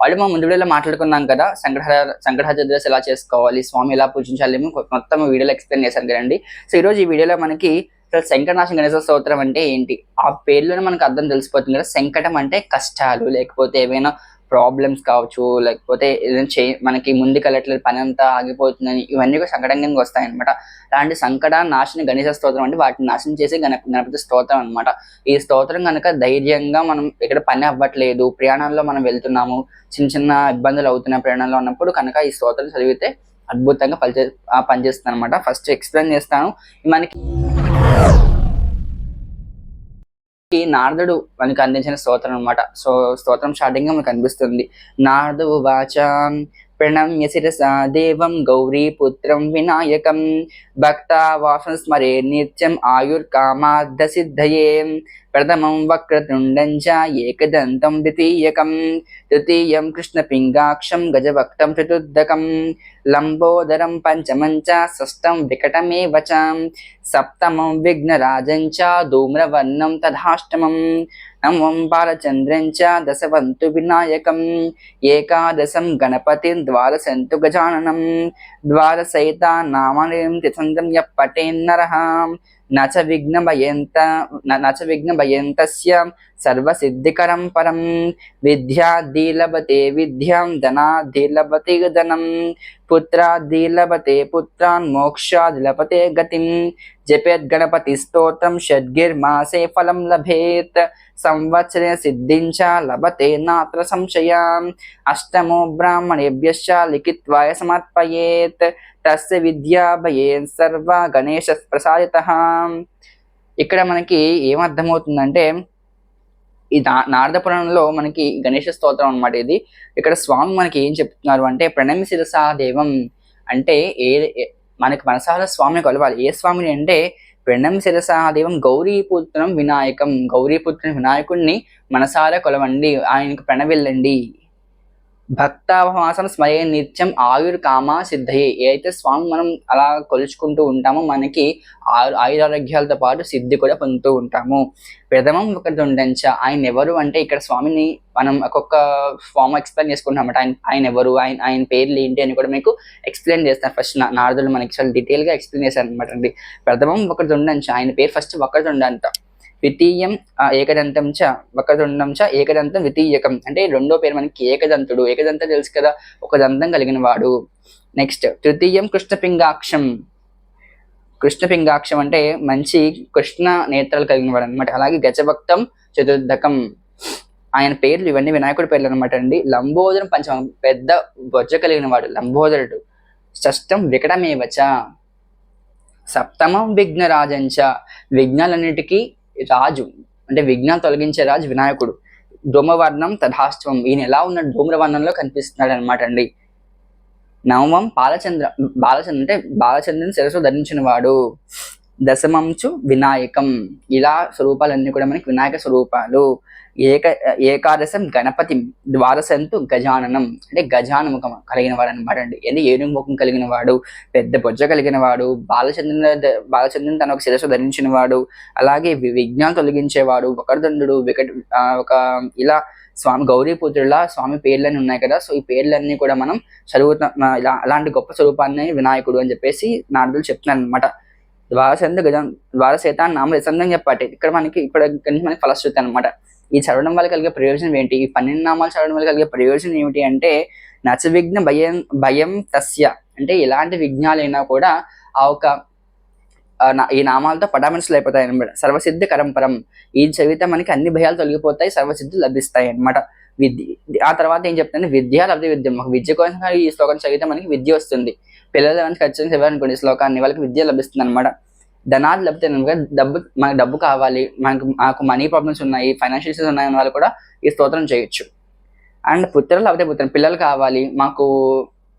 Already మనం ముందు వీడియోలో మాట్లాడుకున్నాం కదా, సంకటహర చతుర్దశి ఎలా చేసుకోవాలి, స్వామి ఎలా పూజించాలి, మొత్తం వీడియోలో ఎక్స్ప్లెయిన్ చేశాను కదండి. సో ఈ రోజు ఈ వీడియోలో మనకి అసలు సంకటనాశన గణేశ స్తోత్రం అంటే ఏంటి, ఆ పేర్లోనే మనకు అర్థం తెలిసిపోతుంది కదా. సంకటం అంటే కష్టాలు, లేకపోతే ఏవైనా ప్రాబ్లమ్స్ కావచ్చు, లేకపోతే ఏదైనా మనకి ముందుకెళ్ళట్లేదు, పని అంతా ఆగిపోతుందని, ఇవన్నీ కూడా సంకటం కిందకి వస్తాయి అనమాట. అలాంటి సంకట నాశన గణేశ స్తోత్రం అంటే వాటిని నాశనం చేసే గణపతి స్తోత్రం అనమాట. ఈ స్తోత్రం కనుక ధైర్యంగా మనం ఇక్కడ పని అవ్వట్లేదు, ప్రయాణాల్లో మనం వెళ్తున్నాము, చిన్న చిన్న ఇబ్బందులు అవుతున్న ప్రయాణంలో ఉన్నప్పుడు కనుక ఈ స్తోత్రం చదివితే అద్భుతంగా పనిచేస్తుంది అనమాట. ఫస్ట్ ఎక్స్ప్లెయిన్ చేస్తాను. మనకి నారదుడు మనకి అందించిన స్తోత్రం అనమాట. సో స్తోత్రం స్టార్టింగ్ గా మనకు అనిపిస్తుంది. నారదు వాచాన్ ప్రణమ్య శిరసా దేవం గౌరీ పుత్రం వినాయకం భక్తావాసం స్మరే నిత్యం ఆయుర్కామార్థ సిద్ధయే ప్రథమం వక్రతుండం చ ఏకదంతం ద్వితీయకం తృతీయం కృష్ణపింగాక్షం గజభక్తం చతుర్దకం లంబోదరం పంచమం చ షష్టం వికటమేవ చ సప్తమం విఘ్నరాజం చ ధూమ్రవర్ణం తథాష్టమం నవం బాలచంద్రం చ దశవంతు వినాయకం ఏకాదశం గణపతిం ద్వాదశంతు గజాననం ద్వాదశైతా నామానిం తిథంతం యః పఠేన్నరః నచ విఘ్నభయంతస్య సర్వసిద్ధికరం పరం విద్యార్థి విద్యాం ధనార్థి లభతే ధనం పుత్రార్థి లభతే పుత్రాన్ మోక్షాద్ లభతే గతిం జపేత్ గణపతి స్తోత్రం షడ్గిర్మాసే ఫలం లభేత్ సంవత్సరే సిద్ధించ లభతే నాత్ర సంశయం అష్టమో బ్రాహ్మణేభ్యశ్చ లిఖిత్వాయ సమర్పయేత్ తస్య విద్యాభయేన్ సర్వ గణేశ ప్రసాదితః. ఇక్కడ మనకి ఏమర్థమవుతుందంటే, ఈ నారద పురాణంలో మనకి గణేశ స్తోత్రం అనమాట ఇది. ఇక్కడ స్వామి మనకి ఏం చెప్తున్నారు అంటే, ప్రణమి శిరసా దేవం అంటే మనకి మనసాల స్వామిని కొలవాలి. ఏ స్వామిని అంటే ప్రణమి శిరసా దేవం గౌరీపుత్రం వినాయకం, గౌరీపుత్రం వినాయకుడిని మనసారా కొలవండి, ఆయనకు ప్రణవిల్లండి. భక్తావాసం స్మరే నిత్యం ఆయుర్కామ సిద్ధయే. ఏదైతే స్వామి మనం అలా కొలుచుకుంటూ ఉంటామో మనకి ఆయురారోగ్యాలతో పాటు సిద్ధి కూడా పొందుతూ ఉంటాము. ప్రథమం వక్రతుండం చ, ఆయన ఎవరు అంటే ఇక్కడ స్వామిని మనం ఒక్కొక్క ఫామ్ ఎక్స్ప్లెయిన్ చేసుకుంటాం అన్నమాట. ఆయన ఎవరు, ఆయన పేర్లు ఏంటి అని కూడా మీకు ఎక్స్ప్లెయిన్ చేస్తాను. ఫస్ట్ నారదులు మనకి చాలా డీటెయిల్ గా ఎక్స్ప్లెయిన్ చేశారు అనమాట అండి. ప్రథమం వక్రతుండం చ, ఆయన పేరు ఫస్ట్ వక్రతుండ అంట. ద్వితీయం ఏకదంతం చ వక్రతుండం చ ఏకదంతం ద్వితీయకం అంటే రెండో పేరు మనకి ఏకదంతుడు. ఏకదంతం తెలుసు కదా, ఒక దంతం కలిగిన వాడు. నెక్స్ట్ తృతీయం కృష్ణపింగాక్షం. కృష్ణపింగాక్షం అంటే మంచి కృష్ణ నేత్రాలు కలిగిన వాడు అనమాట. అలాగే గజభక్తం చతుర్దకం, ఆయన పేర్లు ఇవన్నీ వినాయకుడి పేర్లు అనమాట అండి. లంబోదరం పంచమం, పెద్ద బొజ్జ కలిగిన వాడు లంబోదరుడు. షష్టం వికటమేవచ. సప్తమం విఘ్నరాజంచ, విఘ్నాలన్నిటికీ రాజు అంటే విఘ్నాలు తొలగించే రాజు వినాయకుడు. ధూమ్రవర్ణం తథాష్టమం, ఈయన ఎలా ఉన్నాడు, ధూమ్రవర్ణంలో కనిపిస్తున్నాడు అనమాట అండి. నవమం బాలచంద్ర అంటే బాలచంద్రుని శిరస్సు ధరించిన వాడు. దశమంచు వినాయకం, ఇలా స్వరూపాలన్నీ కూడా మనకి వినాయక స్వరూపాలు. ఏకాదశం గణపతి ద్వాదశంతు గజాననం అంటే గజానముఖం కలిగిన వాడు అనమాట అండి. ఇది ఏనుగు ముఖం కలిగిన వాడు, పెద్ద బొజ్జ కలిగిన వాడు, బాలచంద్రుని తన ఒక శిరస్సు ధరించిన వాడు. అలాగే విఘ్నాలు తొలగించేవాడు, వక్రతుండు, ఒక ఇలా స్వామి గౌరీపుత్రుల స్వామి పేర్లన్నీ ఉన్నాయి కదా. సో ఈ పేర్లన్నీ కూడా మనం చదువుతున్న అలాంటి గొప్ప స్వరూపాన్ని వినాయకుడు అని చెప్పేసి నారదులు చెప్తున్నారు అనమాట. ద్వాదశేత నామ నిసందం చెప్పాలి. ఇక్కడ మనకి మనకి ఫలశ్రుతి అనమాట. ఈ చదవడం వల్ల కలిగే ప్రయోజనం ఏంటి, ఈ 12 నామాలు చదవడం వల్ల కలిగే ప్రయోజనం ఏమిటి అంటే, నచ విఘ్న భయం తస్య అంటే ఎలాంటి విఘ్నాలైనా కూడా ఆ ఒక ఈ నామాలతో పటామనుషులు అయిపోతాయి అనమాట. సర్వసిద్ధి కరంపరం, ఈ చదివితే మనకి అన్ని భయాలు తొలగిపోతాయి, సర్వసిద్ధులు లభిస్తాయి అనమాట. ఆ తర్వాత ఏం చెప్తాను, విద్య లబ్ధి విద్య. మాకు విద్య కోసం ఈ శ్లోకం చదివితే మనకి విద్య వస్తుంది. పిల్లలు ఖచ్చితంగా చదివారనుకోండి ఈ శ్లోకాన్ని, వాళ్ళకి విద్య లభిస్తుంది అనమాట. ధనాలు లభితే మనకు డబ్బు కావాలి, మాకు మనీ ప్రాబ్లమ్స్ ఉన్నాయి, ఫైనాన్షియల్ ఇష్యూస్ ఉన్నాయని వాళ్ళు కూడా ఈ స్తోత్రం చేయొచ్చు. అండ్ పుత్రులు లేకపోతే పిల్లలు కావాలి మాకు,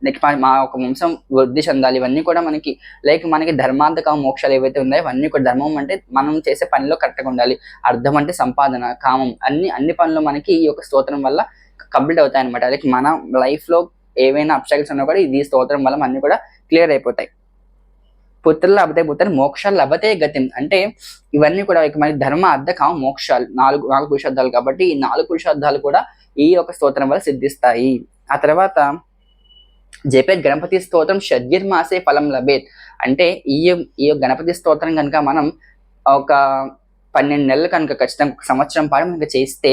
నెక్స్ట్ మా ఒక వంశం వృద్ధి చెందాలి, ఇవన్నీ కూడా మనకి ధర్మార్థక మోక్షాలు ఏవైతే ఉన్నాయో ఇవన్నీ కూడా, ధర్మం అంటే మనం చేసే పనిలో కరెక్ట్గా ఉండాలి, అర్థం అంటే సంపాదన, కామం, అన్ని పనులు మనకి ఈ యొక్క స్తోత్రం వల్ల కంప్లీట్ అవుతాయి అనమాట. లైక్ మన లైఫ్ లో ఏవైనా అబ్స్టాకిల్స్ ఉన్నా కూడా ఈ స్తోత్రం వల్ల అన్ని కూడా క్లియర్ అయిపోతాయి. పుత్రులు లభతే పుత్రులు మోక్షాలు లభతే గతిం అంటే ఇవన్నీ కూడా మనకి ధర్మ అర్థ కామ మోక్షాలు నాలుగు పురుషార్థాలు కాబట్టి ఈ 4 పురుషార్థాలు కూడా ఈ యొక్క స్తోత్రం వల్ల సిద్ధిస్తాయి. ఆ తర్వాత జపేత్ గణపతి స్తోత్రం షడ్జిర్మాసే ఫలం లభేత్. అంటే ఈ గణపతి స్తోత్రం కనుక మనం ఒక 12 నెలలు కనుక ఖచ్చితంగా ఒక సంవత్సరం పాటు మనకి చేస్తే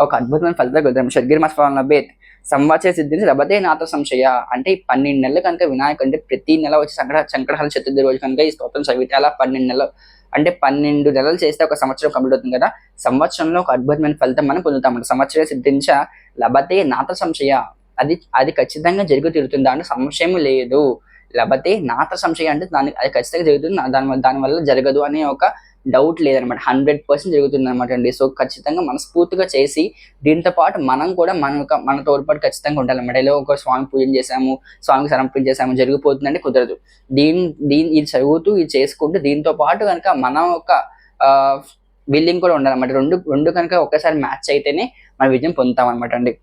ఒక అద్భుతమైన ఫలితాలు కలుగుతాయి. షడ్గిర్మాస ఫలం లభేత్ సంవత్సర సిద్ధిని లభతే నాథ సంశయ. అంటే 12 నెలలు కనుక వినాయకుడు అంటే ప్రతి నెల వచ్చి సంకటహర చతుర్థి రోజు కనుక ఈ స్తోత్రం చదివితే అలా 12 నెలలు అంటే 12 నెలలు చేస్తే ఒక సంవత్సరం కంప్లీట్ అవుతుంది కదా. సంవత్సరంలో ఒక అద్భుతమైన ఫలితం మనం పొందుతామంట. సంవత్సరం సిద్ధించ లభతే నాథ సంశయ. అది ఖచ్చితంగా జరుగు తీరుతుంది, దాంట్లో సంశయం లేదు. లభతే నాథ సంశయం అంటే అది ఖచ్చితంగా జరుగుతుంది, దానివల్ల జరగదు అనే ఒక డౌట్ లేదనమాట. 100% జరుగుతుంది అనమాట అండి. సో ఖచ్చితంగా మనస్ఫూర్తిగా చేసి దీంతో పాటు మనం కూడా మన తోడ్పాటు ఖచ్చితంగా ఉండాలన్నమాట. ఇలా ఒక స్వామి పూజ చేసాము, స్వామికి సమర్పించేసాము జరిగిపోతుందంటే కుదరదు. ఇది చదువుతూ ఇది చేసుకుంటూ దీంతో పాటు కనుక మన ఒక విల్లింగ్ కూడా ఉండాలన్నమాట. రెండు కనుక ఒక్కసారి మ్యాచ్ అయితేనే మన విజయం పొందుతాం అనమాట అండి.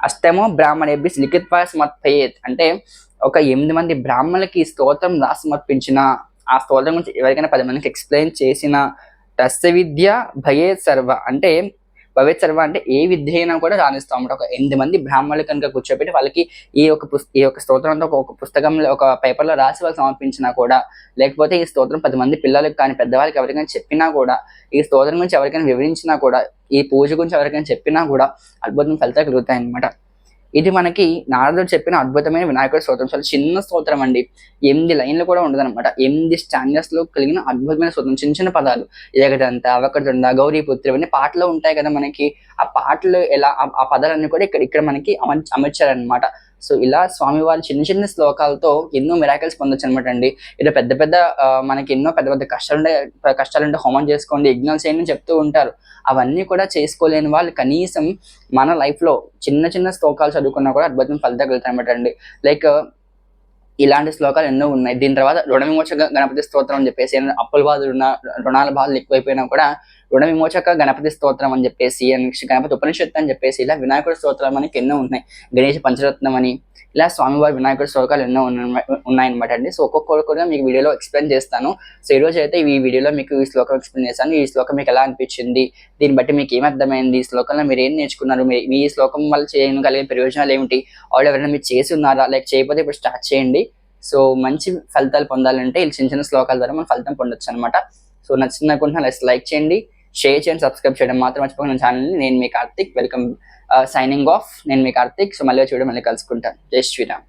అష్టమో బ్రాహ్మణేభ్య లిఖిత్వా సమర్పయేత్. అంటే ఒక 8 మంది బ్రాహ్మణులకి స్తోత్రం రాసి సమర్పించిన, ఆ స్తోత్రం గురించి ఎవరికైనా 10 మందికి ఎక్స్ప్లెయిన్ చేసిన తస్య విద్య భయేత్ సర్వ. అంటే భవేత్ సర్వ అంటే ఏ విద్య అయినా కూడా రాణిస్తాం అన్నమాట. ఒక 8 మంది బ్రాహ్మణులు కనుక కూర్చోబెట్టి వాళ్ళకి ఈ యొక్క స్తోత్రం అంతా ఒక పుస్తకంలో ఒక పేపర్లో రాసి వాళ్ళకి సమర్పించినా కూడా, లేకపోతే ఈ స్తోత్రం 10 మంది పిల్లలకు కానీ పెద్దవాళ్ళకి ఎవరికైనా చెప్పినా కూడా, ఈ స్తోత్రం గురించి ఎవరికైనా వివరించినా కూడా, ఈ పూజ గురించి ఎవరికైనా చెప్పినా కూడా అద్భుతమైన ఫలితాలు కలుగుతాయి అన్నమాట. ఇది మనకి నారదుడు చెప్పిన అద్భుతమైన వినాయకుడి స్తోత్రం. చాలా చిన్న స్తోత్రం అండి, 8 లైన్లు కూడా ఉండదు అనమాట. 8 స్టాండర్స్ లో కలిగిన అద్భుతమైన స్తోత్రం. చిన్న పదాలు, ఏకదంత అవకదంత గౌరీపుత్రి ఇవన్నీ పాటలు ఉంటాయి కదా మనకి. ఆ పాటలు ఎలా ఆ పదాలన్నీ కూడా ఇక్కడ మనకి అమర్చారనమాట. సో ఇలా స్వామివారి చిన్న శ్లోకాలతో ఎన్నో మిరాకిల్స్ పొందొచ్చు అనమాట అండి. ఇలా పెద్ద మనకి ఎన్నో పెద్ద కష్టాలుంటే హోమం చేసుకోండి, యజ్ఞాలు చేయండి చెప్తూ ఉంటారు. అవన్నీ కూడా చేసుకోలేని వాళ్ళు కనీసం మన లైఫ్ లో చిన్న శ్లోకాలు చదువుకున్నా కూడా అద్భుతం ఫలితాలు కలుగుతాయి అనమాట అండి. లైక్ ఇలాంటి శ్లోకాలు ఎన్నో ఉన్నాయి. దీని తర్వాత రుణ విమోచక గణపతి స్తోత్రం అని చెప్పేసి, అప్పుల బాధలు రుణాల బాధలు ఎక్కువైపోయినా కూడా రుణ విమోచక గణపతి స్తోత్రం అని చెప్పేసి, గణపతి ఉపనిషత్తు అని చెప్పేసి, ఇలా వినాయకుడి స్తోత్రాలు మనకి ఎన్నో ఉన్నాయి. గణేష పంచరత్నం అని, ఇలా స్వామివారి వినాయకుడి శ్లోకాలు ఎన్నో ఉన్నాయన్నమాట అండి. సో ఒక్కొక్కరు కూడా మీకు వీడియోలో ఎక్స్ప్లెయిన్ చేస్తాను. సో ఈ రోజు అయితే ఈ వీడియోలో మీకు ఈ శ్లోకం ఎక్స్ప్లెయిన్ చేస్తాను. ఈ శ్లోకం మీకు ఎలా అనిపించింది, దీన్ని బట్టి మీకు ఏం అర్థమైంది, ఈ శ్లోకంలో మీరు ఏం నేర్చుకున్నారు, మీ ఈ శ్లోకం వల్ల చేయగలిగిన ప్రయోజనాలు ఏమిటి, ఆల్రెడీ ఎవరైనా మీరు చేసి ఉన్నారా, లైక్ చేయకపోతే ఇప్పుడు స్టార్ట్ చేయండి. సో మంచి ఫలితాలు పొందాలంటే ఈ చిన్న శ్లోకాల ద్వారా మనం ఫలితం పొందొచ్చు అనమాట. సో నచ్చింది అనుకుంటున్నా, లైక్ చేయండి, షేర్ చేయండి, సబ్స్క్రైబ్ చేయడం మాత్రం మర్చిపోకుండా ఛానల్ని. నేను మీ కార్తిక్, వెల్కమ్, సైనింగ్ ఆఫ్. నేను మీ కార్తిక్. సో మళ్ళీ చూడడం మళ్ళీ కలుసుకుంటాను. జై శ్రీరామ్.